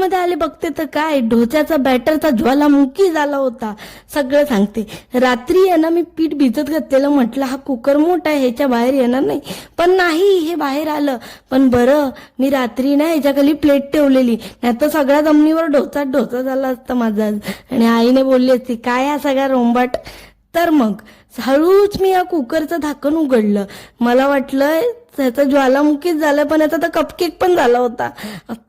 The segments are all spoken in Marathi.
मध्ये आले बघते तर काय डोस्याचा बॅटरचा ज्वालामुखी झाला होता. सगळं सांगते. रात्री आहे ना मी पीठ भिजत घातलेलं, म्हटलं हा कुकर मोठा आहे ह्याच्या बाहेर येणार नाही, पण नाही हे बाहेर आलं. पण बरं मी रात्री ना ह्याच्या खाली प्लेट ठेवलेली, नाही तर सगळ्या जमिनीवर डोसा झाला असता माझा. आणि आईने बोलली असती काय हा सगळा रोंबाट. तर मग हळूच मी या कुकरचं झाकण उघडलं. मला वाटलं त्याचा ज्वालामुखीच झाला, पण याचा तर कपकेक पण झाला होता.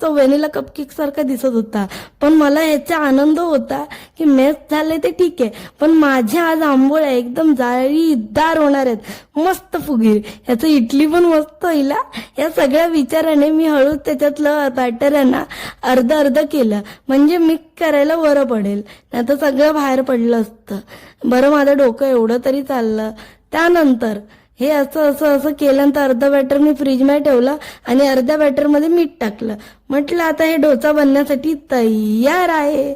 तो व्हॅनिला कपकेक सारखा दिसत होता. पण मला ह्याचा आनंद होता की मेस झाले ते ठीक आहे, पण माझ्या आज आंबोळ्या एकदम जाळीदार होणार आहेत, मस्त फुगीर. याचं इडली पण मस्त होईल. या सगळ्या विचाराने मी हळूच त्याच्यातलं बॅटर आहे ना अर्ध केलं, म्हणजे मिक्स करायला बरं पडेल, नाही तर सगळं बाहेर पडलं असतं. बरं माझं डोकं एवढं तरी चाललं. त्यानंतर हे असं केल्यानंतर अर्धा बॅटर मी फ्रीजमध्ये ठेवलं आणि अर्ध्या बॅटरमध्ये मीठ टाकलं. म्हटलं आता हे डोसा बनण्यासाठी तयार आहे.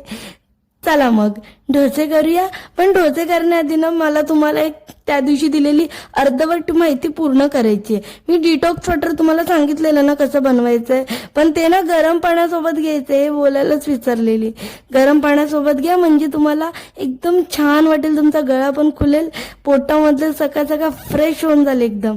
चला मग डोसे करूया. पण डोसे करण्याआधी ना मला तुम्हाला एक त्या दिवशी दिलेली अर्धवट माहिती पूर्ण करायची आहे. मी डिटॉक्स वॉटर तुम्हाला सांगितलेलं ना कसं बनवायचंय, पण ते ना गरम पाण्यासोबत घ्यायचंय, बोलायलाच विसरलेली. गरम पाण्यासोबत घ्या म्हणजे तुम्हाला एकदम छान वाटेल, तुमचा गळा पण खुलेल, पोटामधलं सकाळ फ्रेश होऊन जाईल एकदम.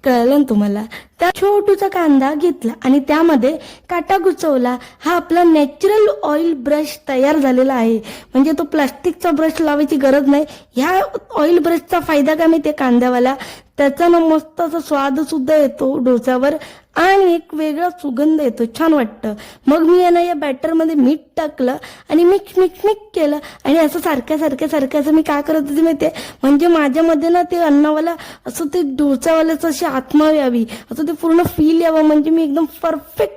कळलं ना तुम्हाला. त्या छोटूचा कांदा घेतला आणि त्यामध्ये काटा घुसवला. हा आपला नॅचरल ऑइल ब्रश तयार झालेला आहे, म्हणजे तो प्लास्टिकचा ब्रश लावायची गरज नाही. ह्या ऑइल ब्रशचा फायदा काय माहितीये कांद्यावाला, त्याचा ना मस्त असा स्वाद सुद्धा येतो डोस्यावर आणि एक वेगळा सुगंध येतो, छान वाटतं. मग मी या बॅटरमध्ये मीठ टाकलं आणि मिक्स केलं आणि असं सारख्या असं मी काय करत होते माहितीये, म्हणजे माझ्यामध्ये ना ते अन्नावाला असं ते डोसावाल्याचं अशी आत्मा यावी, असं ते पूर्ण फील यावं, म्हणजे मी एकदम परफेक्ट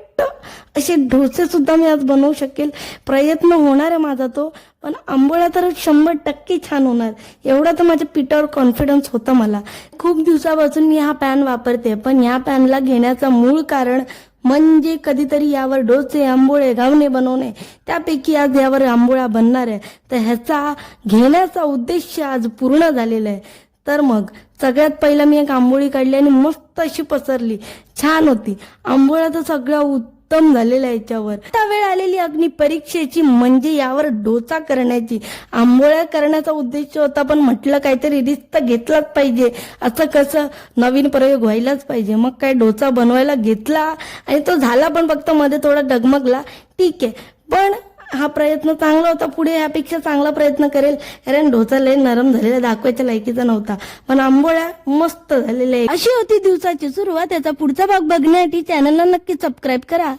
असे डोसे सुद्धा मी आज बनवू शकेल. प्रयत्न होणार आहे माझा तो, पण आंबोळ्या तर 100% छान होणार, एवढा तर माझ्या पिठावर कॉन्फिडन्स होता मला. खूप दिवसापासून मी हा पॅन वापरते, पण या पॅनला घेण्याचं मूळ कारण म्हणजे कधीतरी यावर डोसे, आंबोळे, घावणे बनवणे, त्यापैकी आज यावर आंबोळ्या बनणार आहे. तर ह्याचा घेण्याचा उद्देश आज पूर्ण झालेला आहे. तर मग सगळ्यात पहिला मी एक आंबोळी काढली आणि मस्त अशी पसरली, छान होती. आंबोळ्या तर सगळ्या उत्तम झालेल्या याच्यावर. आता वेळ आलेली अग्नी परीक्षेची, म्हणजे यावर डोसा करण्याची. आंबोळ्या करण्याचा उद्देश होता, पण म्हटलं काहीतरी रिस्क तर घेतलाच पाहिजे, असं कसं नवीन प्रयोग व्हायलाच पाहिजे. मग काय डोसा बनवायला घेतला आणि तो झाला, पण फक्त मध्ये थोडा डगमगला, ठीक आहे. पण हा प्रयत्न चांगला होता, पुढे यापेक्षा चांगला प्रयत्न करेल, कारण डोसा लय नरम झालेला दाखवायच्या लायकीचा नव्हता, पण आंबोळ्या मस्त झालेल्या. अशी होती दिवसाची सुरुवात. याचा पुढचा भाग बघण्यासाठी चॅनलला नक्की सबस्क्राईब करा.